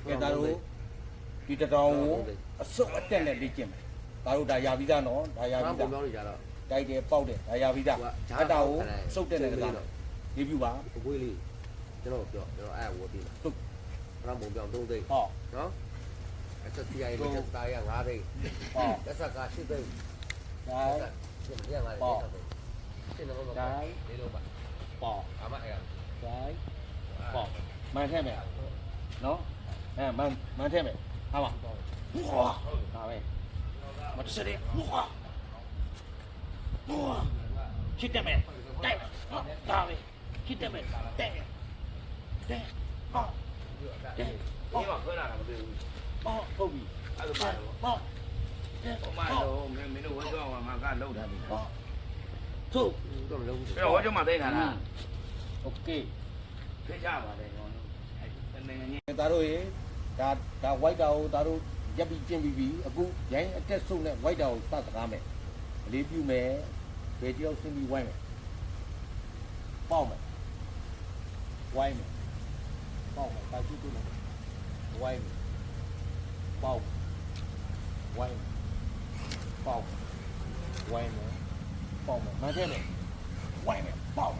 ကဲဒါတို့ဒီတတောင်ကိုအစုပ်အတက်နဲ့လေ့ကျင့်မယ်ဒါတို့ဒါရပြီးသားနော်ဒါရပြီးသားတိုက်တယ်ပေါက်တယ်ဒါရပြီးသားအတာကိုစုပ်တက်တဲ့ကစားတယ်ဒီပြူပါ အကွေးလေးကျွန်တော်ပြောအဲ့ဝတ်ပြီးလားဟုတ်အဲ့ဒါပုံပြောင်း3သိန်း ဟော နော်အသက်တရားရေးတက်သားရ5သိန်း ဟော တက်ဆက်က8သိန်း ဒါ ကျွန်တော်ရ5သိန်းရှင်းတော့ပါလေးလုံးပါ ပေါ့ အမအဲ့ဒါ ဒါပေါ့မှန်ထက်မယ်နော်မှန်ထက်မယ်ဟာပါဟွာဒါပဲမတစရဲဟွာချစ်တယ်မယ်တိုက်ဒါပဲချစ်တယ်မယ်တဲ့ဟောတဲ့ ဒီမှာခွဲလာတာမတွေ့ဘူး ဟောဟုတ်ပြီ အဲ့လိုပါတော့ ဟော ဟိုမှာတော့မင်းတို့ဝတ်ကြောင်းမှာကလောက်တာပြီ ဟောသို့ တော့မလုပ်ဘူး အဲ့တော့ဝတ်ကြောင်းမှာသိနေတာလား โอเค ဖိတ်ကြပါလေကောအဲ့တနေငင်း ဒါတို့ရေဒါ white တာကိုဒါတို့ရပ်ပြီးကျင်းပြီးပြီအခုရိုင်းအတက်ဆုပ်နဲ့ white တာကိုစသကားမယ်အလေးပြုမယ်ဘယ်တယောက်ဆင်းပြီးဝိုင်းမယ်ပေါက်မယ်ဝိုင်းမယ်ပေါက်မယ်တာကြည့်တူမယ်ဝိုင်းမယ်ပေါက်ဝိုင်းမယ်ပေါက်ဝိုင်းမယ်ပေါက်မယ်မှန်တယ်ဝိုင်းမယ်ပေါက်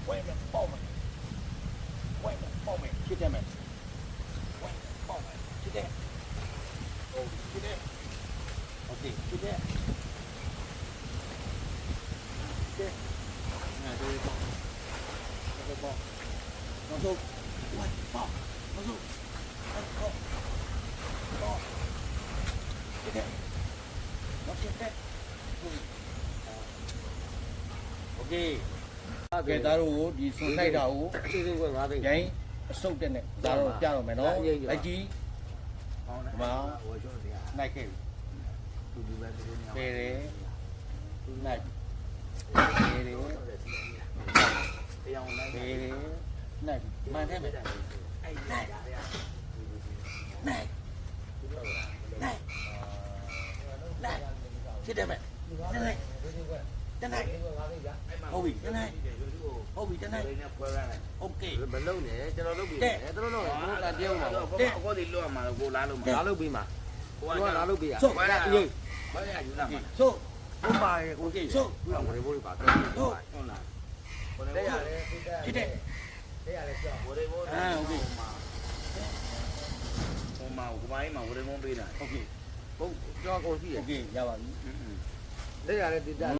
ဝိုင်းမယ်ပေါက်မယ်ဝိုင်းမယ်ပေါက်မယ်ဖြစ်တယ်မယ်ဝိုင်းမယ်ပေါက်မယ်ဖြစ်တယ်ဟုတ်ဖြစ်တယ်โอเคဖြစ်တယ်那这一包，这个包，往后，喂，包，往后，包，包，这个，往前带，OK，ကဲသားတို့ဒီဆွန်လိုက်တာကို ရှင်းကွယ်5သိန်း ရိုင်းအစုပ်တက်နဲ့သားတို့ပြတော့မယ်နော်လိုက်ကြီး ဟောင်းနေဝတ်ကြောင်းတရား နိုင်ခဲ့ပြီ သူဒီပဲသူနေအောင် ပေတယ်နိုင်ပေတယ် တရားဝင်လိုက် ပေတယ်နိုင်မှန်တယ်မယ် အဲ့ဒါရရ နိုင်ဖြစ်တယ်မဲ့နိုင်တနိုင်ဟုတ်ပြီတနိုင်ဟုတ်ပြီတနိုင် လေးနဲ့ခွဲရတယ် โอเค မလုပ်နဲ့ကျွန်တော်လုပ်ပြီးတယ်ကျွန်တော်လုပ်ရင်ကိုကတယောက်မှာ ကိုဒီလွတ်မှာကိုလားလို့မှာ လာလုပ်ပြီးမှာကိုကလာလုပ်ပြီးရ ဆိုရအေး ဘာရယူလာမှာ ဆို ဘုမရေကို ဆို ဘုရားဝရေဘိုးပါတော့ ဟုတ်လားကိုလည်းရတယ် ဖြစ်တယ် ရတယ်ကြောက် ဝရေဘောဟိုမှာကိုမိုင်းမှာဝရေမုံပေးတာ โอเค ဘုကြောက်ကိုရှိရ โอเคရပါပြီ လက်ရတယ်တည်တ